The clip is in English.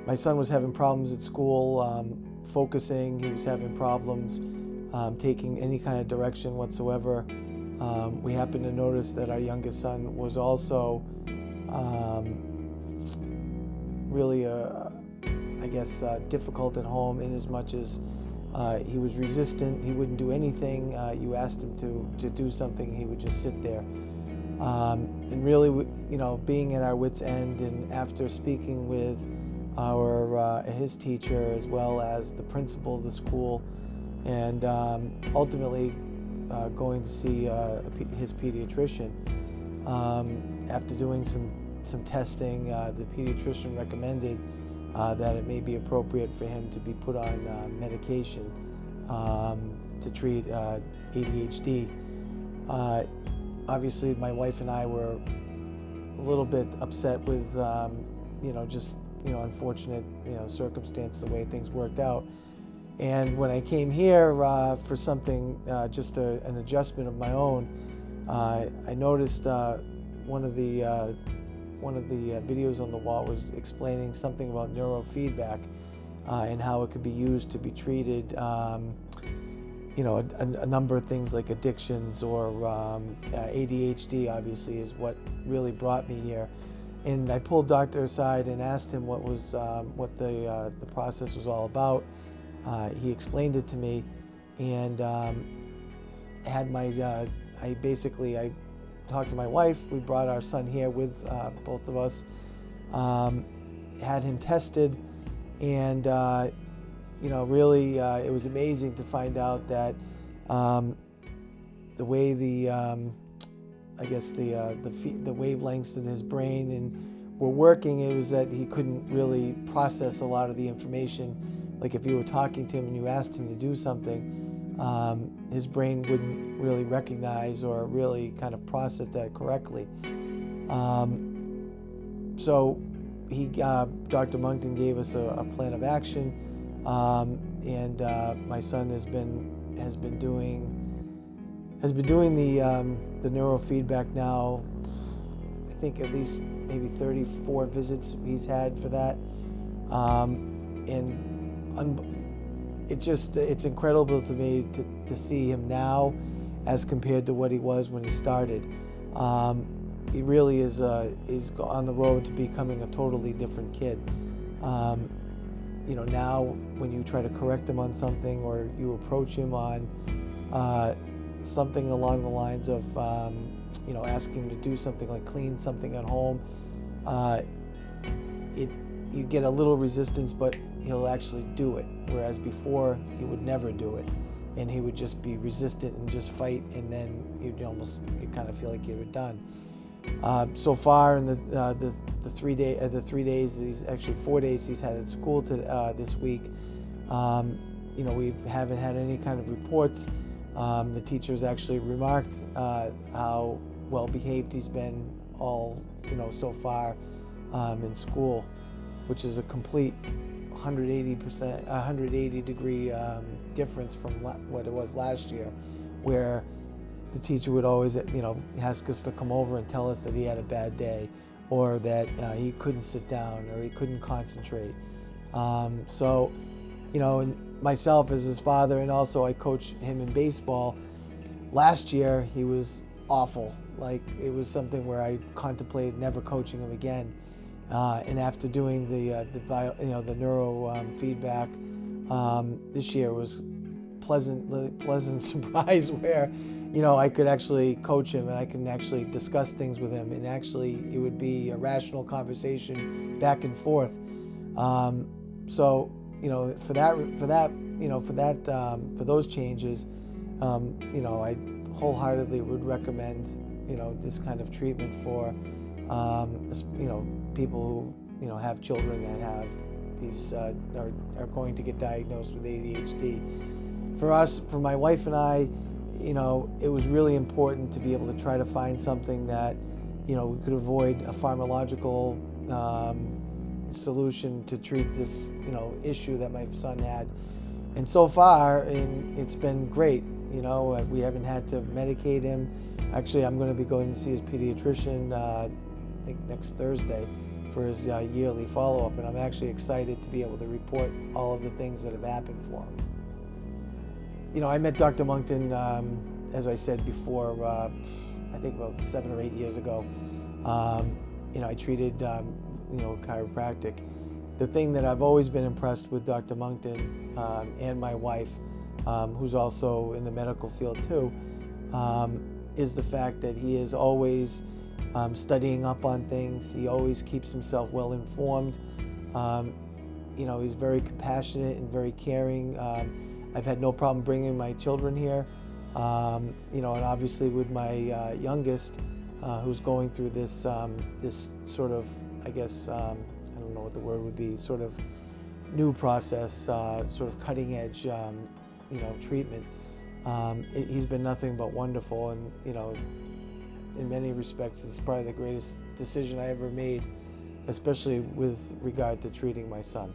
My son was having problems at school, focusing. He was having problems taking any kind of direction whatsoever. We happened to notice that our youngest son was also really, difficult at home, in as much as he was resistant. He wouldn't do anything. You asked him to do something, he would just sit there. And really, being at our wits' end, and after speaking with his teacher as well as the principal of the school, and ultimately going to see his pediatrician. After doing some testing, the pediatrician recommended that it may be appropriate for him to be put on medication to treat ADHD. Obviously, my wife and I were a little bit upset with, unfortunate, circumstance, the way things worked out. And when I came here for something, just an adjustment of my own, I noticed one of the videos on the wall was explaining something about neurofeedback and how it could be used to be treated, a number of things like addictions or ADHD. Obviously, is what really brought me here. And I pulled Doctor aside and asked him what the process was all about. He explained it to me, and had I talked to my wife. We brought our son here with both of us, had him tested, and really it was amazing to find out that the way the wavelengths in his brain and were working, it was that he couldn't really process a lot of the information. Like if you were talking to him and you asked him to do something, his brain wouldn't really recognize or really kind of process that correctly. So Dr. Moncton gave us a plan of action, and my son has been doing the neurofeedback now. I think at least maybe 34 visits he's had for that, and it's incredible to me to see him now as compared to what he was when he started. He really is on the road to becoming a totally different kid. Now when you try to correct him on something, or you approach him on something along the lines of asking him to do something like clean something at home, you get a little resistance, but he'll actually do it. Whereas before, he would never do it, and he would just be resistant and just fight, and then you kind of feel like you were done. So far, in the 3 days, he's actually 4 days he's had at school this week. We haven't had any kind of reports. The teachers actually remarked how well behaved he's been all so far in school, which is a complete 180 degree difference from what it was last year, where the teacher would always ask us to come over and tell us that he had a bad day, or that he couldn't sit down, or he couldn't concentrate. And myself as his father, and also I coach him in baseball. Last year he was awful. Like, it was something where I contemplated never coaching him again. And after doing the neurofeedback, this year was pleasant surprise, where I could actually coach him, and I can actually discuss things with him, and actually it would be a rational conversation back and forth. For those changes, I wholeheartedly would recommend this kind of treatment for people who have children that have these are going to get diagnosed with ADHD. For my wife and I, it was really important to be able to try to find something that we could avoid a pharmacological solution to treat this issue that my son had. And so far, it's been great. We haven't had to medicate him. Actually, I'm going to be going to see his pediatrician I think next Thursday, for his yearly follow-up, and I'm actually excited to be able to report all of the things that have happened for him. You know, I met Dr. Monkton, as I said before, I think about 7 or 8 years ago. You know, I treated, chiropractic. The thing that I've always been impressed with Dr. Monkton and my wife, who's also in the medical field too, is the fact that he is always studying up on things. He always keeps himself well informed. You know, he's very compassionate and very caring. I've had no problem bringing my children here. You know, and obviously with my youngest, who's going through this this sort of, I guess, I don't know what the word would be, sort of new process, sort of cutting edge, treatment. He's been nothing but wonderful, and you know, in many respects, it's probably the greatest decision I ever made, especially with regard to treating my son.